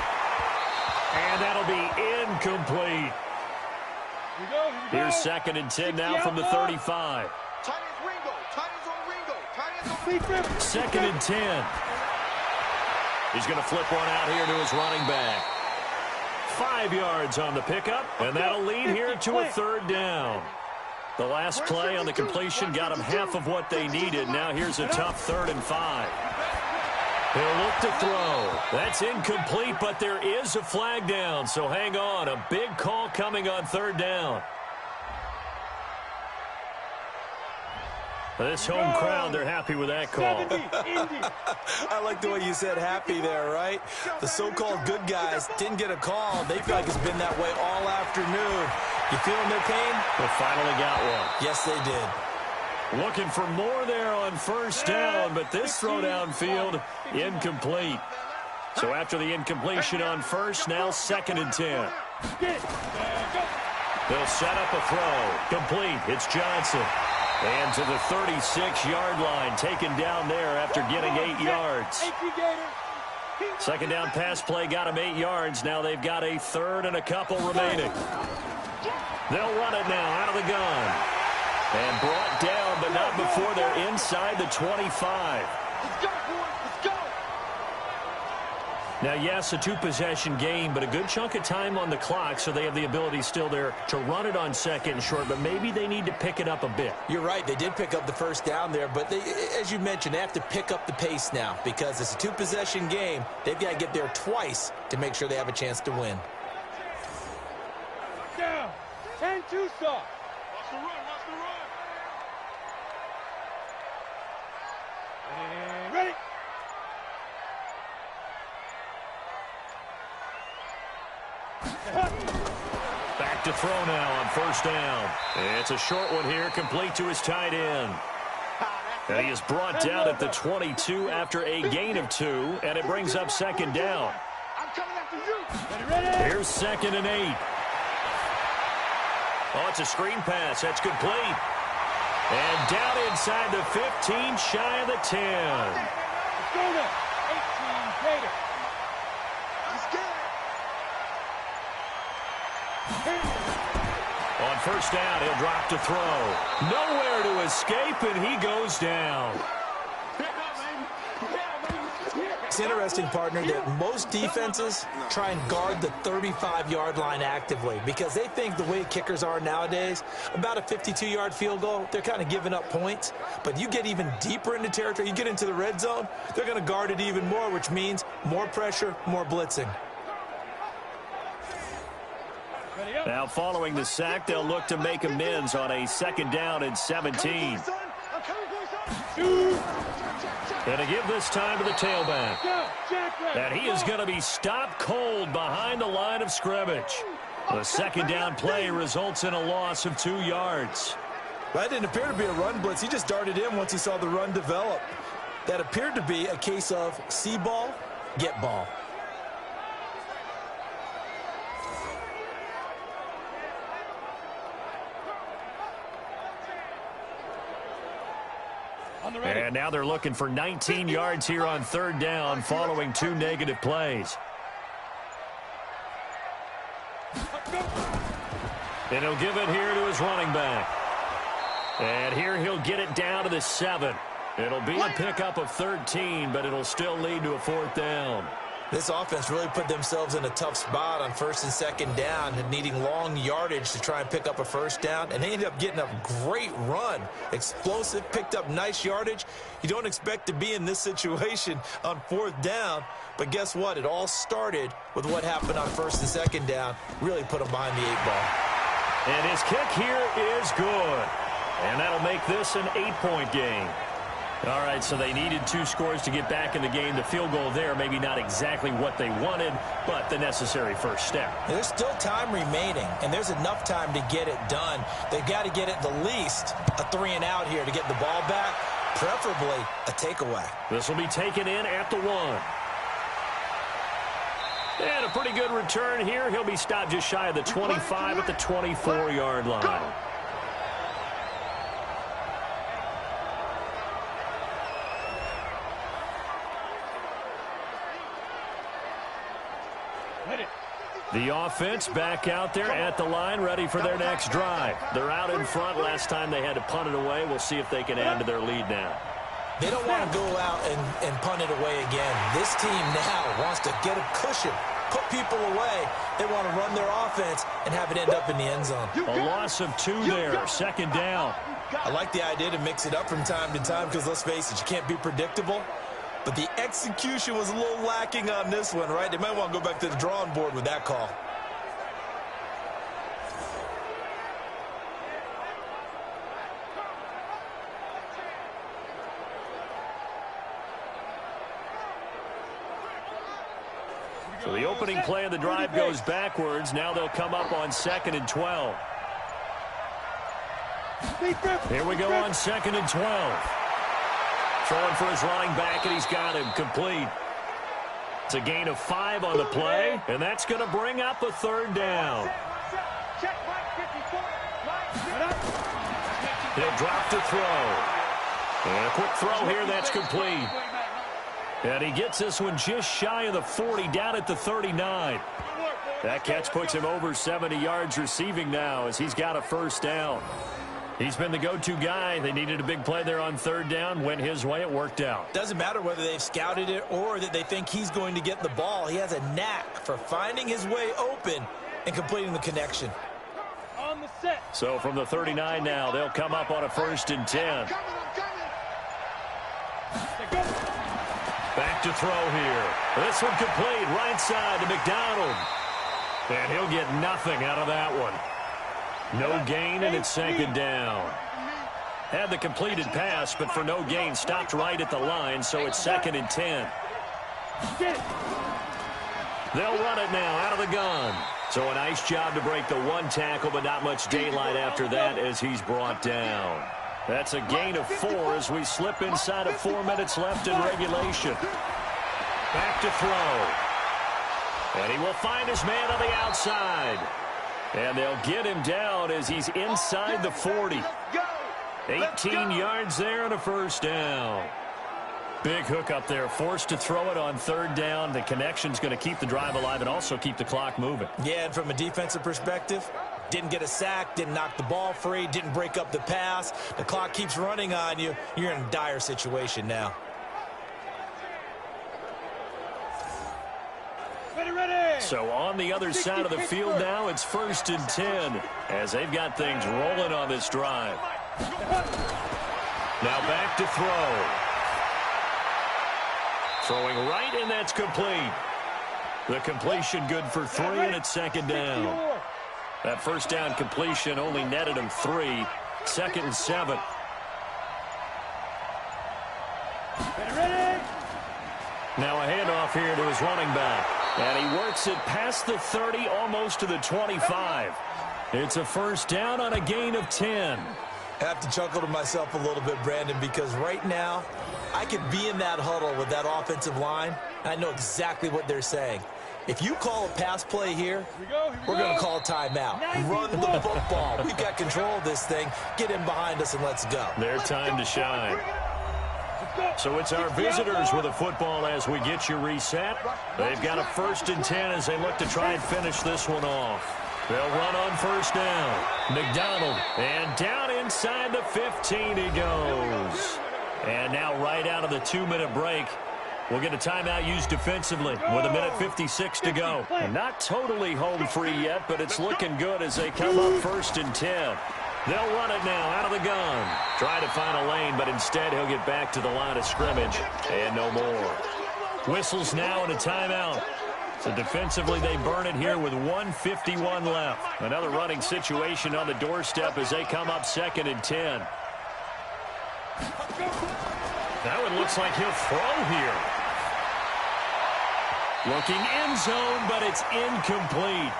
And that'll be incomplete. Here's 2nd and 10 now from the 35. 2nd and 10. He's going to flip one out here to his running back. 5 yards on the pickup, and that'll lead here to a 3rd down. The last play on the completion got them half of what they needed. Now here's a tough 3rd and 5. He'll look to throw. That's incomplete, but there is a flag down, so hang on. A big call coming on 3rd down. This home crowd, they're happy with that call. I like the way you said happy there, right? The so-called good guys didn't get a call. They feel like it's been that way all afternoon. You feeling their pain? They finally got one. Yes, they did. Looking for more there on first down, but this throw downfield, incomplete. So after the incompletion on first, now 2nd and 10. They'll set up a throw. Complete. It's Johnson. And to the 36-yard line, taken down there after getting 8 yards. 2nd down pass play got him 8 yards. Now they've got a 3rd and a couple remaining. They'll run it now out of the gun. And brought down, but not before they're inside the 25. Let's go, boys. Let's go. Now, yes, a 2-possession game, but a good chunk of time on the clock, so they have the ability still there to run it on 2nd and short, but maybe they need to pick it up a bit. You're right. They did pick up the first down there, but they, as you mentioned, they have to pick up the pace now because it's a 2-possession game. They've got to get there twice to make sure they have a chance to win. Down. 10-2 stop. Watch the run. Watch the run. And ready. Back to throw now on first down. It's a short one here, complete to his tight end. And he is brought down at the 22 after a gain of 2, and it brings up 2nd down. I'm coming after you. Ready. Here's 2nd and 8. Oh, it's a screen pass. That's complete. And down inside the 15, shy of the 10. Let's go now. 18 Gator. Let's get On first down, he'll drop to throw. Nowhere to escape, and he goes down. It's interesting, partner, that most defenses try and guard the 35-yard line actively because they think the way kickers are nowadays, about a 52-yard field goal, they're kind of giving up points. But you get even deeper into territory, you get into the red zone, they're going to guard it even more, which means more pressure, more blitzing. Now following the sack, they'll look to make amends on a 2nd down and 17. And to give this time to the tailback. And he is going to be stopped cold behind the line of scrimmage. The 2nd down play results in a loss of 2 yards. That didn't appear to be a run blitz. He just darted in once he saw the run develop. That appeared to be a case of see ball, get ball. And now they're looking for 19 yards here on 3rd down following 2 negative plays. And he'll give it here to his running back. And here he'll get it down to the 7. It'll be a pickup of 13, but it'll still lead to a 4th down. This offense really put themselves in a tough spot on 1st and 2nd down and needing long yardage to try and pick up a 1st down. And they ended up getting a great run. Explosive, picked up nice yardage. You don't expect to be in this situation on 4th down. But guess what? It all started with what happened on 1st and 2nd down. Really put them behind the 8 ball. And his kick here is good. And that'll make this an 8-point game. All right, so they needed 2 scores to get back in the game. The field goal there, maybe not exactly what they wanted, but the necessary first step. There's still time remaining, and there's enough time to get it done. They've got to get at the least a 3-and-out here to get the ball back, preferably a takeaway. This will be taken in at the 1. And a pretty good return here. He'll be stopped just shy of the 25 at the 24-yard line. The offense back out there at the line, ready for their next drive. They're out in front. Last time they had to punt it away. We'll see if they can add to their lead now. They don't want to go out and punt it away again. This team now wants to get a cushion, put people away. They want to run their offense and have it end up in the end zone. A loss of 2 there, 2nd down. I like the idea to mix it up from time to time because, let's face it, you can't be predictable. But the execution was a little lacking on this one, right? They might want to go back to the drawing board with that call. So the opening play of the drive goes backwards. Now they'll come up on 2nd and 12. Here we go on 2nd and 12. Throwing for his running back, and he's got him complete. It's a gain of 5 on the play, and that's going to bring up a 3rd down. He'll drop to throw. And a quick throw here, that's complete. And he gets this one just shy of the 40, down at the 39. That catch puts him over 70 yards receiving now as he's got a 1st down. He's been the go-to guy. They needed a big play there on 3rd down. Went his way. It worked out. Doesn't matter whether they've scouted it or that they think he's going to get the ball. He has a knack for finding his way open and completing the connection. On the set. So from the 39 now, they'll come up on a 1st and 10. Back to throw here. This one complete. Right side to McDonald. And he'll get nothing out of that one. No gain, and it's 2nd down. Had the completed pass, but for no gain, stopped right at the line, so it's 2nd and 10. They'll run it now out of the gun. So a nice job to break the 1 tackle, but not much daylight after that as he's brought down. That's a gain of 4 as we slip inside of 4 minutes left in regulation. Back to throw. And he will find his man on the outside. And they'll get him down as he's inside the 40. 18 yards there and a 1st down. Big hook up there, forced to throw it on 3rd down. The connection's going to keep the drive alive and also keep the clock moving. Yeah, and from a defensive perspective, didn't get a sack, didn't knock the ball free, didn't break up the pass. The clock keeps running on you. You're in a dire situation now. So on the other side of the field now, it's 1st and 10 as they've got things rolling on this drive. Now back to throw. Throwing right, and that's complete. The completion good for 3, and it's 2nd down. That 1st down completion only netted him 3. 2nd and 7. Now a handoff here to his running back. And he works it past the 30, almost to the 25. It's a 1st down on a gain of 10. I have to chuckle to myself a little bit, Brandon, because right now I could be in that huddle with that offensive line, and I know exactly what they're saying. If you call a pass play here, we're going to call a timeout. Run the football. We've got control of this thing. Get in behind us and let's go. Their time to shine. So it's our visitors with a football as we get you reset. They've got a 1st and 10 as they look to try and finish this one off. They'll run on 1st down. McDonald, and down inside the 15 he goes. And now right out of the 2-minute break, we'll get a timeout used defensively with 1:56 to go. And not totally home free yet, but it's looking good as they come up 1st and 10. They'll run it now out of the gun. Try to find a lane, but instead he'll get back to the line of scrimmage. And no more. Whistles now and a timeout. So defensively they burn it here with 1:51 left. Another running situation on the doorstep as they come up 2nd and 10. That one looks like he'll throw here. Looking end zone, but it's incomplete.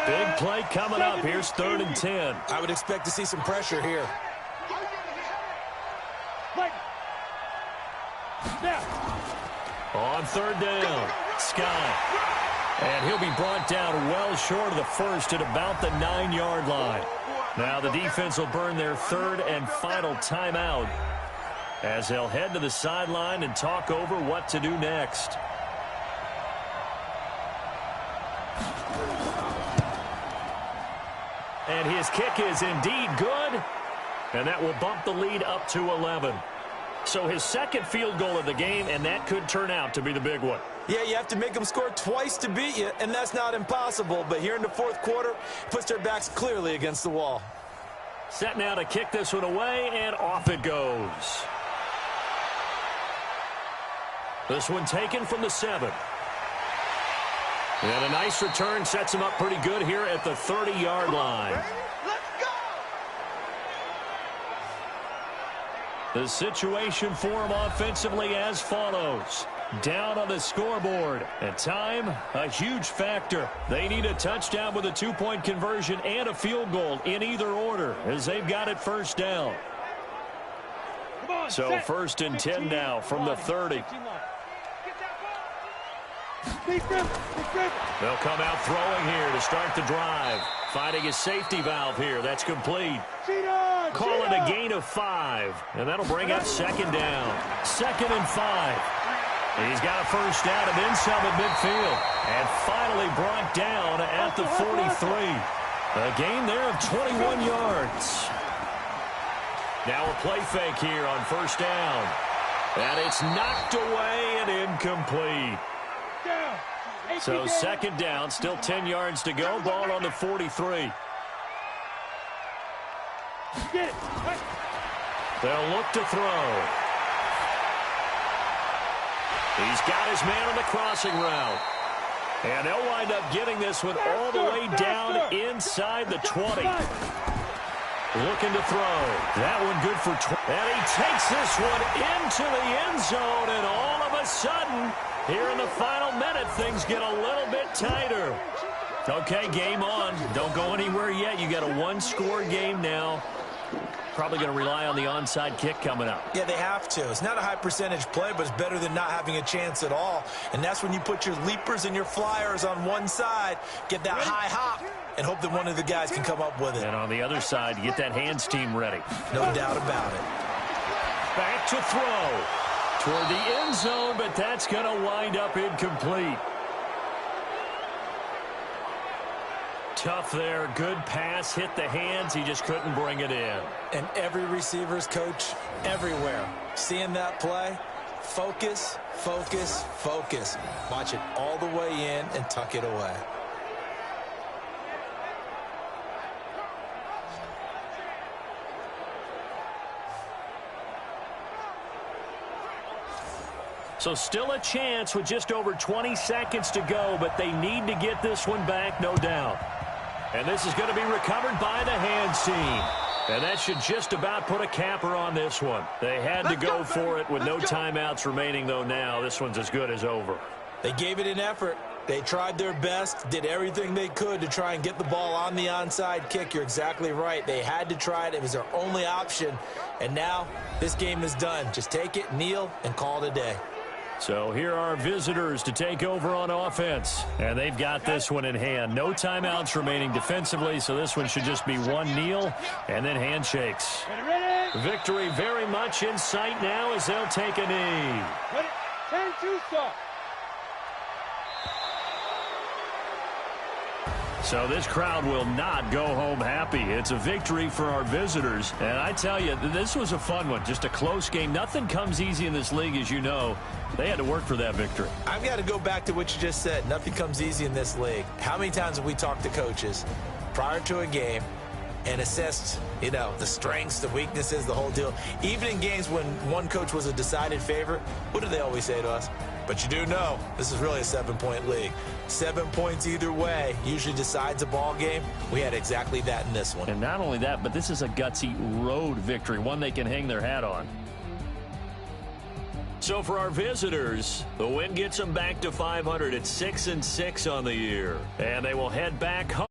Big play coming up. Here's 3rd and 10. I would expect to see some pressure here. On 3rd down, Scott. And he'll be brought down well short of the 1st at about the 9-yard line. Now the defense will burn their 3rd and final timeout as they'll head to the sideline and talk over what to do next. And his kick is indeed good, and that will bump the lead up to 11. So his 2nd field goal of the game, and that could turn out to be the big one. Yeah, you have to make them score twice to beat you, and that's not impossible. But here in the 4th quarter, puts their backs clearly against the wall. Set now to kick this one away, and off it goes. This one taken from the 7. And a nice return sets him up pretty good here at the 30-yard line. The situation for them offensively as follows. Down on the scoreboard. And time, a huge factor. They need a touchdown with a 2-point conversion and a field goal in either order as they've got it first down. So first and 10 now from the 30. They'll come out throwing here to start the drive. Finding a safety valve here. That's complete. Call it a gain of 5. And that'll bring up second down. 2nd and 5. He's got a first down and then some at midfield. And finally brought down at the 43. A gain there of 21 yards. Now a play fake here on first down. And it's knocked away and incomplete. So second down, still 10 yards to go. Ball on the 43. They'll look to throw. He's got his man on the crossing route. And they'll wind up getting this one all the way down inside the 20. Looking to throw. That one good for 20. And he takes this one into the end zone. And all of a sudden, here in the final minute, things get a little bit tighter. Okay, game on. Don't go anywhere yet. You got a one-score game now. Probably going to rely on the onside kick coming up. Yeah, they have to. It's not a high percentage play, but it's better than not having a chance at all. And that's when you put your leapers and your flyers on one side, get that high hop, and hope that one of the guys can come up with it. And on the other side, you get that hands team ready. No doubt about it. Back to throw. Toward the end zone, but that's going to wind up incomplete. Tough there. Good pass. Hit the hands. He just couldn't bring it in. And every receiver's coach everywhere. Seeing that play, focus, focus, focus. Watch it all the way in and tuck it away. So still a chance with just over 20 seconds to go, but they need to get this one back, no doubt. And this is going to be recovered by the hands team. And that should just about put a capper on this one. They had to go for it with no timeouts remaining, though now. This one's as good as over. They gave it an effort. They tried their best, did everything they could to try and get the ball on the onside kick. You're exactly right. They had to try it. It was their only option. And now this game is done. Just take it, kneel, and call it a day. So here are visitors to take over on offense. And they've got this one in hand. No timeouts remaining defensively, so this one should just be one kneel and then handshakes. Victory very much in sight now as they'll take a knee. 10-2 stop. So this crowd will not go home happy. It's a victory for our visitors. And I tell you, this was a fun one. Just a close game. Nothing comes easy in this league, as you know. They had to work for that victory. I've got to go back to what you just said. Nothing comes easy in this league. How many times have we talked to coaches prior to a game and assessed, you know, the strengths, the weaknesses, the whole deal? Even in games when one coach was a decided favorite, what do they always say to us? But you do know this is really a 7-point league. 7 points either way usually decides a ball game. We had exactly that in this one. And not only that, but this is a gutsy road victory, one they can hang their hat on. So for our visitors, the win gets them back to 500 at 6-6 on the year. And they will head back home.